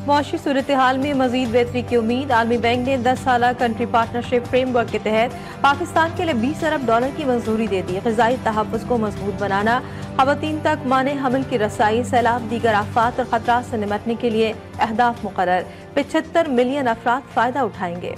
معاشی صورتحال میں مزید بہتری کی امید۔ عالمی بینک نے 10 سالہ کنٹری پارٹنرشپ فریم ورک کے تحت پاکستان کے لیے $20 ارب کی منظوری دے دی۔ غذائی تحفظ کو مضبوط بنانا، خواتین تک مانع حمل کی رسائی، سیلاب، دیگر آفات اور خطرات سے نمٹنے کے لیے اہداف مقرر۔ 75 ملین افراد فائدہ اٹھائیں گے۔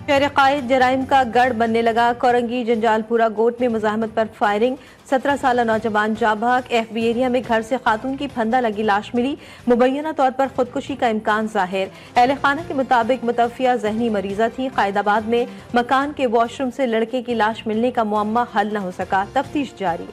شہر قائد جرائم کا گڑھ بننے لگا۔ کورنگی جنجال پورہ گوٹ میں مزاحمت پر فائرنگ، 17 سالہ نوجوان جاں بحق۔ ایف بی ایریا میں گھر سے خاتون کی پھندہ لگی لاش ملی، مبینہ طور پر خودکشی کا امکان ظاہر۔ اہل خانہ کے مطابق متوفیہ ذہنی مریضہ تھی۔ قائد آباد میں مکان کے واش روم سے لڑکے کی لاش ملنے کا معمہ حل نہ ہو سکا، تفتیش جاری۔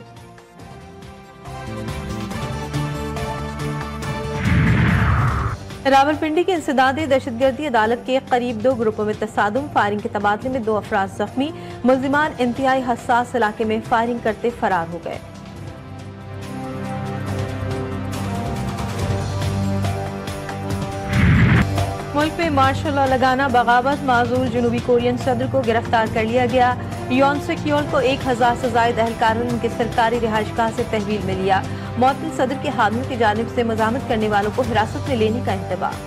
راولپنڈی کے انسداد دہشت گردی عدالت کے قریب 2 گروپوں میں تصادم، فائرنگ کے تبادلے میں 2 افراد زخمی۔ ملزمان انتہائی حساس علاقے میں فائرنگ کرتے فرار ہو گئے۔ ملک میں مارشل لا لگانا بغاوت، معزول جنوبی کورین صدر کو گرفتار کر لیا گیا۔ یون سیکیول کو 1000 سے زائد اہلکاروں نے ان کے سرکاری رہائش گاہ سے تحویل میں لیا۔ معطل صدر کے حامیوں کی جانب سے مزاحمت کرنے والوں کو حراست میں لینے کا انتباہ۔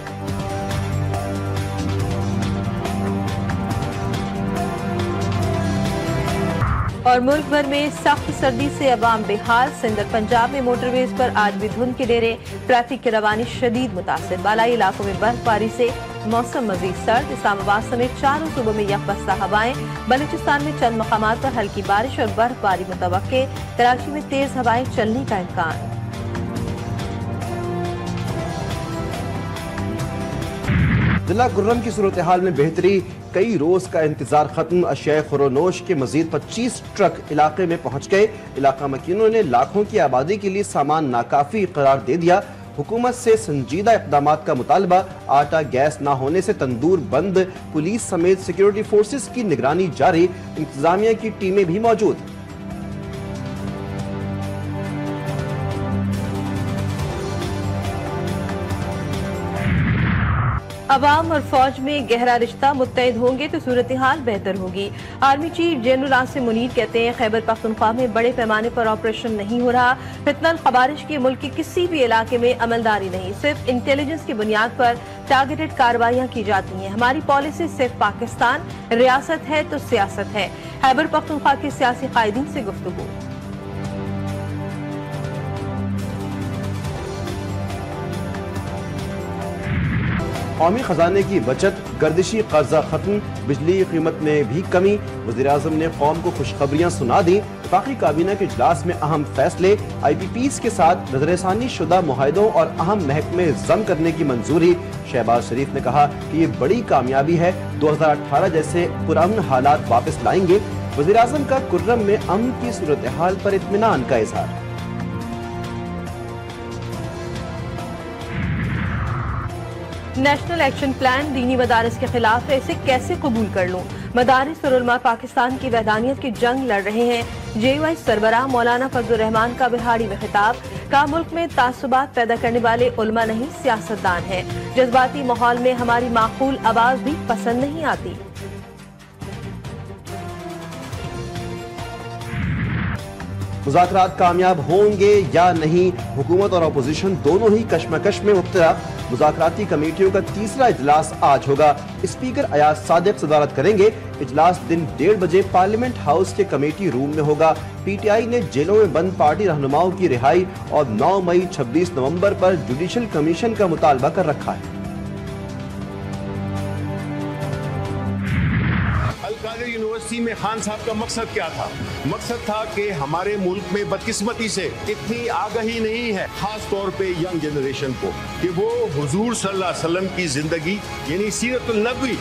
اور ملک بھر میں سخت سردی سے عوام بے حال۔ سندھ اور پنجاب میں موٹر ویز پر آج بھی دھند کے ڈیرے، ٹریفک کی روانی شدید متاثر۔ بالائی علاقوں میں برف باری سے موسم مزید سرد۔ اسلام آباد سمیت 4 صوبوں میں یکبستہ ہوائیں۔ بلوچستان میں چند مقامات پر ہلکی بارش اور برف باری متوقع۔ کراچی میں تیز ہوائیں چلنے کا امکان۔ ضلع گرم کی صورتحال میں بہتری، کئی روز کا انتظار ختم۔ اشیاء خورونوش کے مزید 25 ٹرک علاقے میں پہنچ گئے۔ علاقہ مکینوں نے لاکھوں کی آبادی کے لیے سامان ناکافی قرار دے دیا۔ حکومت سے سنجیدہ اقدامات کا مطالبہ۔ آٹا گیس نہ ہونے سے تندور بند، پولیس سمیت سیکیورٹی فورسز کی نگرانی جاری، انتظامیہ کی ٹیمیں بھی موجود۔ عوام اور فوج میں گہرا رشتہ، متحد ہوں گے تو صورتحال بہتر ہوگی۔ Army chief general Asim Munir کہتے ہیں خیبر پختونخوا میں بڑے پیمانے پر آپریشن نہیں ہو رہا۔ فتنہ الخوارج کی ملک کے کسی بھی علاقے میں عملداری نہیں، صرف انٹیلیجنس کی بنیاد پر ٹارگیٹڈ کارروائیاں کی جاتی ہیں۔ ہماری پالیسی صرف پاکستان ریاست ہے تو سیاست ہے۔ خیبر پختونخوا کے سیاسی قائدین سے گفتگو۔ قومی خزانے کی بچت، گردشی قرضہ ختم، بجلی کی قیمت میں بھی کمی۔ وزیراعظم نے قوم کو خوشخبریاں سنا دیں۔ وفاقی کابینہ کے اجلاس میں اہم فیصلے، آئی پی پیز کے ساتھ نظر ثانی شدہ معاہدوں اور اہم محکمے ضم کرنے کی منظوری۔ شہباز شریف نے کہا کہ یہ بڑی کامیابی ہے، 2018 جیسے پرامن حالات واپس لائیں گے۔ وزیراعظم کا کرم میں امن کی صورتحال پر اطمینان کا اظہار۔ نیشنل ایکشن پلان دینی مدارس کے خلاف ہے، اسے کیسے قبول کر لوں؟ مدارس اور علماء پاکستان کی وحدانیت کی جنگ لڑ رہے ہیں۔ جے یو آئی سربراہ مولانا فضل الرحمان کا بہاڑی میں خطاب، کہا ملک میں تعصبات پیدا کرنے والے علماء نہیں سیاستدان ہیں۔ جذباتی ماحول میں ہماری معقول آواز بھی پسند نہیں آتی۔ مذاکرات کامیاب ہوں گے یا نہیں؟ حکومت اور اپوزیشن دونوں ہی کشمکش میں مبتلا۔ مذاکراتی کمیٹیوں کا تیسرا اجلاس آج ہوگا۔ اسپیکر ایاز صادق صدارت کریں گے۔ اجلاس دن 1:30 بجے پارلیمنٹ ہاؤس کے کمیٹی روم میں ہوگا۔ پی ٹی آئی نے جیلوں میں بند پارٹی رہنماؤں کی رہائی اور 9 مئی 26 نومبر پر جوڈیشل کمیشن کا مطالبہ کر رکھا ہے۔ القادر یونیورسٹی میں خان صاحب کا مقصد کیا تھا؟ مقصد تھا کہ ہمارے ملک میں بدقسمتی سے اتنی آگہی نہیں ہے، خاص طور پہ ینگ جنریشن کو، کہ وہ حضور صلی اللہ علیہ وسلم کی زندگی یعنی سیرت النبوی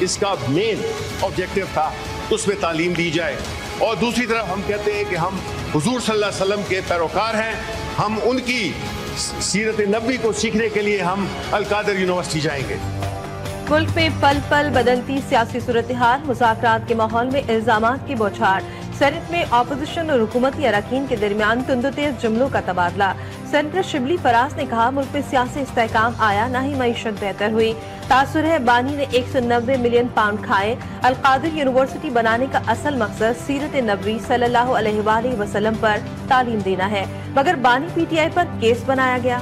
اس کا مین آبجیکٹو تھا، اس میں تعلیم دی جائے۔ اور دوسری طرف ہم کہتے ہیں کہ ہم حضور صلی اللہ علیہ وسلم کے پیروکار ہیں، ہم ان کی سیرت نبوی کو سیکھنے کے لیے ہم القادر یونیورسٹی جائیں گے۔ ملک میں پل پل بدلتی سیاسی صورتحال، مذاکرات کے ماحول میں الزامات کی بوچھار، سینٹ میں اپوزیشن اور حکومتی اراکین کے درمیان تند و تیز جملوں کا تبادلہ، सेनेटर शिबली फराज ने कहा, मुल्क में सियासी इस्तेहकाम आया, न ही मईशत बेहतर हुई। तासुर है बानी ने 190 मिलियन पाउंड खाए। अल-कादिर यूनिवर्सिटी बनाने का असल मकसद सीरत नबवी सल्लल्लाहु अलैहि वसल्लम पर तालीम देना है, मगर बानी पीटीआई पर केस बनाया गया।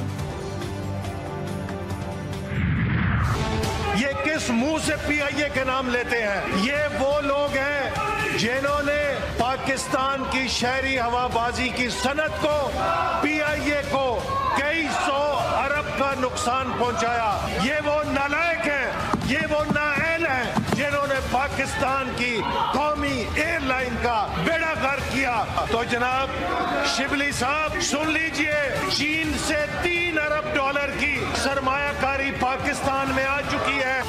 ये किस मुंह से पीआईए के नाम लेते हैं? ये वो लोग हैं जिन्होंने पाकिस्तान की शहरी हवाबाजी की सनत को, पीआईए को कई सौ अरब का नुकसान पहुंचाया। ये वो नालायक हैं, ये वो नाअहल हैं जिन्होंने पाकिस्तान की कौमी एयरलाइन का बेड़ा गर्क किया। तो जनाब शिबली साहब सुन लीजिए, चीन से 3 अरब डॉलर की सरमायाकारी पाकिस्तान में आ चुकी है।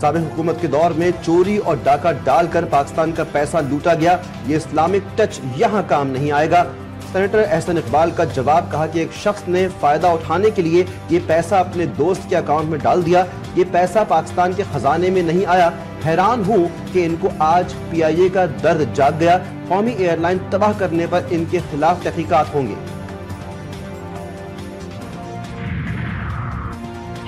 साबिक़ हुकूमत के दौर में चोरी और डाका डालकर पाकिस्तान का पैसा लूटा गया, ये इस्लामिक टच यहाँ काम नहीं आएगा। सेनेटर एहसन इकबाल का जवाब, कहा कि एक शख्स ने फायदा उठाने के लिए ये पैसा अपने दोस्त के अकाउंट में डाल दिया, ये पैसा पाकिस्तान के खजाने में नहीं आया। हैरान हूँ कि इनको आज पीआईए का दर्द जाग गया। कौमी एयरलाइन तबाह करने पर इनके खिलाफ तहकीकात होंगे।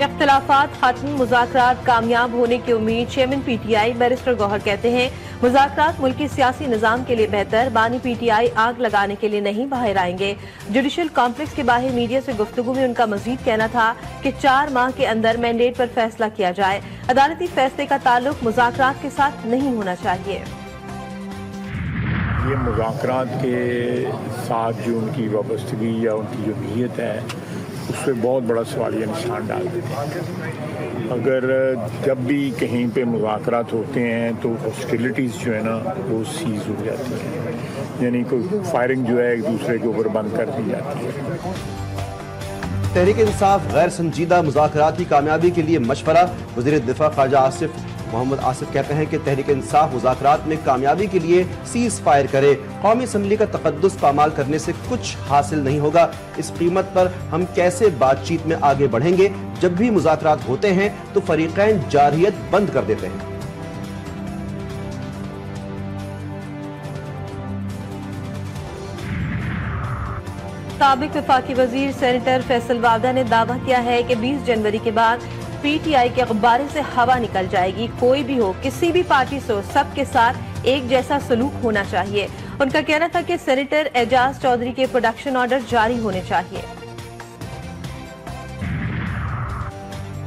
इख्तिलाफात खत्म, मुज़ाकरात कामयाब होने की उम्मीद। चेयरमैन पीटीआई बैरिस्टर गौहर कहते हैं, मुज़ाकरात मुल्की सियासी निज़ाम के लिए बेहतर। बानी पीटीआई आग लगाने के लिए नहीं बाहर आएंगे। जुडिशल कॉम्प्लेक्स के बाहर मीडिया से गुफ्तगू में उनका मजीद कहना था कि 4 माह के अंदर मैंडेट पर फैसला किया जाए। अदालती फैसले का ताल्लुक मुज़ाकरात के साथ नहीं होना चाहिए। ये मुज़ाकरात के साथ जो उनकी वाबस्तगी या उनकी जो नीयत है, उस पर बहुत बड़ा सवालिया निशान डाल देते हैं। अगर जब भी कहीं पे मुज़ाकरात होते हैं तो हॉस्टिलिटीज़ जो है ना वो सीज़ हो जाती हैं, यानी कोई फायरिंग जो है एक दूसरे के ऊपर बंद कर दी जाती है। तहरीक इंसाफ गैर संजीदा मुज़ाकरात की कामयाबी के लिए मशवरा। वज़ीर दिफा ख्वाजा आसिफ मोहम्मद आसिफ कहते हैं कि तहरीक इंसाफ मुज़ाकरात में कामयाबी के लिए सीज फायर करे। कौमी असम्बली का तक़द्दुस पामाल करने से कुछ हासिल नहीं होगा। इस कीमत पर हम कैसे बातचीत में आगे बढ़ेंगे? जब भी मुज़ाकरात होते हैं तो फरीक़ैन जारहियत बंद कर देते हैं। साबिक़ वफाकी वज़ीर सेनेटर फैसल वावदा ने दावा किया है कि 20 जनवरी के बाद पीटीआई के गुब्बारे से हवा निकल जाएगी। कोई भी हो, किसी भी पार्टी से हो, सबके साथ एक जैसा सलूक होना चाहिए। उनका कहना था कि सेनेटर एजाज चौधरी के प्रोडक्शन ऑर्डर जारी होने चाहिए।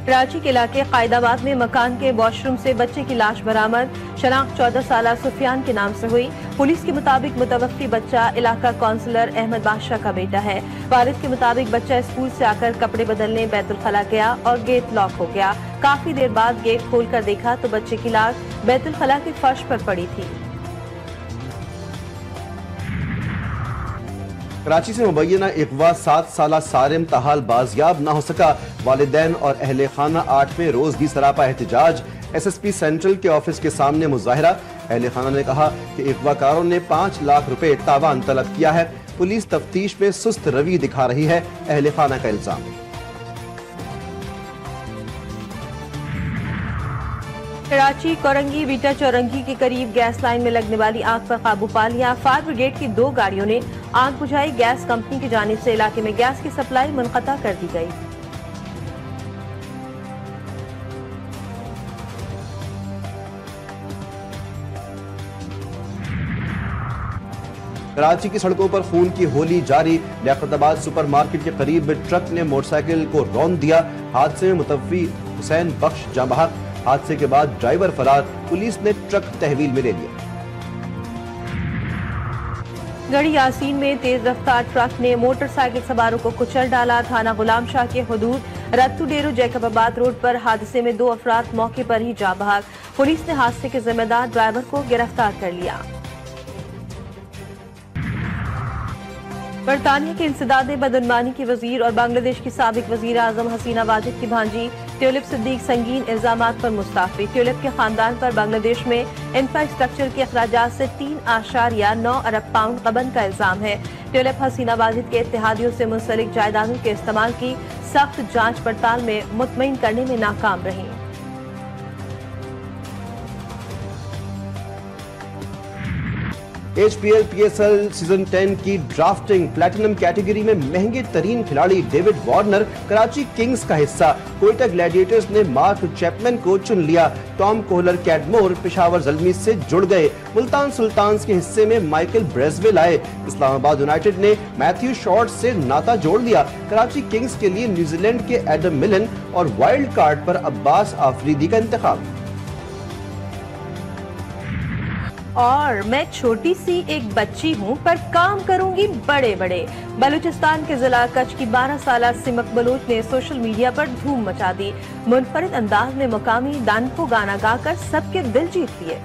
कराची के इलाके कायदाबाद में मकान के वॉशरूम से बच्चे की लाश बरामद। शनाख्त 14 साला सुफियान के नाम से हुई। पुलिस के मुताबिक मुतवफ़्फ़ी बच्चा इलाका काउंसलर अहमद बादशाह का बेटा है। वालिद के मुताबिक बच्चा स्कूल से आकर कपड़े बदलने बैतुल खला गया और गेट लॉक हो गया। काफी देर बाद गेट खोलकर देखा तो बच्चे की लाश बैतुल खला के फर्श पर पड़ी थी। कराची से मुबैना इकवा 7 साला सारिम ताहाल बाजियाब न हो सका। वालिदैन और अहले खाना 8वें रोज भी सरापा एहतजाज। SSP सेंट्रल के ऑफिस के सामने मुजाहिरा। अहले खाना ने कहा कि इकवाकारों ने 5 लाख रुपए तावान तलब किया है। पुलिस तफ्तीश में सुस्त रवि दिखा रही है, अहले खाना का इल्जाम। कराची कोरंगी बीटा चौरंगी के करीब गैस लाइन में लगने वाली आग पर काबू पा लिया। फायर ब्रिगेड की 2 गाड़ियों ने आग बुझाई। गैस कंपनी की जानिब से इलाके में गैस की सप्लाई मुनक़ता कर दी गई। कराची की सड़कों पर खून की होली जारी। लियाकताबाद सुपरमार्केट के करीब ट्रक ने मोटरसाइकिल को रौंद दिया। हादसे में मुतवफ़्फ़ी हुसैन बख्श जाँ बहक। हादसे के बाद ड्राइवर फरार। पुलिस ने ट्रक तहवील में ले लिया। गढ़ी यासीन में तेज रफ्तार ट्रक ने मोटरसाइकिल सवारों को कुचल डाला। थाना गुलाम शाह के हुदूद रत्तू डेरो जैकबाबाद रोड पर हादसे में 2 अफराद मौके पर ही जाँ बहक। पुलिस ने हादसे के जिम्मेदार ड्राइवर को गिरफ्तार कर लिया। बरतानिया के इंसदाद बदनमानी की वजीर और बांग्लादेश की साबिक वजीर आजम हसीना वाजिद की भांजी ट्यूलिप सिद्दीक संगीन इल्जामात पर मुस्ताफी। ट्यूलिप के खानदान पर बांग्लादेश में इंफ्रास्ट्रक्चर के अखराजात से 3.9 अरब पाउंड गबन का इल्जाम है। ट्यूलिप हसीना वाजिद के इत्तेहादियों से मुंसलिक जायदादों के इस्तेमाल की सख्त जांच पड़ताल में मुतमईन करने में नाकाम रही। HPL PSL सीजन 10 की ड्राफ्टिंग प्लैटिनम कैटेगरी में महंगे तरीन खिलाड़ी डेविड वार्नर कराची किंग्स का हिस्सा। कोयटा ग्लैडिएटर्स ने मार्क चैपमैन को चुन लिया। Tom Kohler Cadmore Peshawar Zalmi से जुड़ गए। मुल्तान सुल्तान्स के हिस्से में माइकल ब्रेसवेल आए। इस्लामाबाद यूनाइटेड ने मैथ्यू शॉर्ट से नाता जोड़ लिया। कराची किंग्स के लिए न्यूजीलैंड के एडम मिलन और वाइल्ड कार्ड पर अब्बास आफरीदी का इंतखाब। और मैं छोटी सी एक बच्ची हूँ पर काम करूंगी बड़े बड़े। बलूचिस्तान के जिला कच्छ की 12 साला सिमक बलोच ने सोशल मीडिया पर धूम मचा दी। मुनफरिद अंदाज में मुकामी दान को गाना गाकर सबके दिल जीत लिए।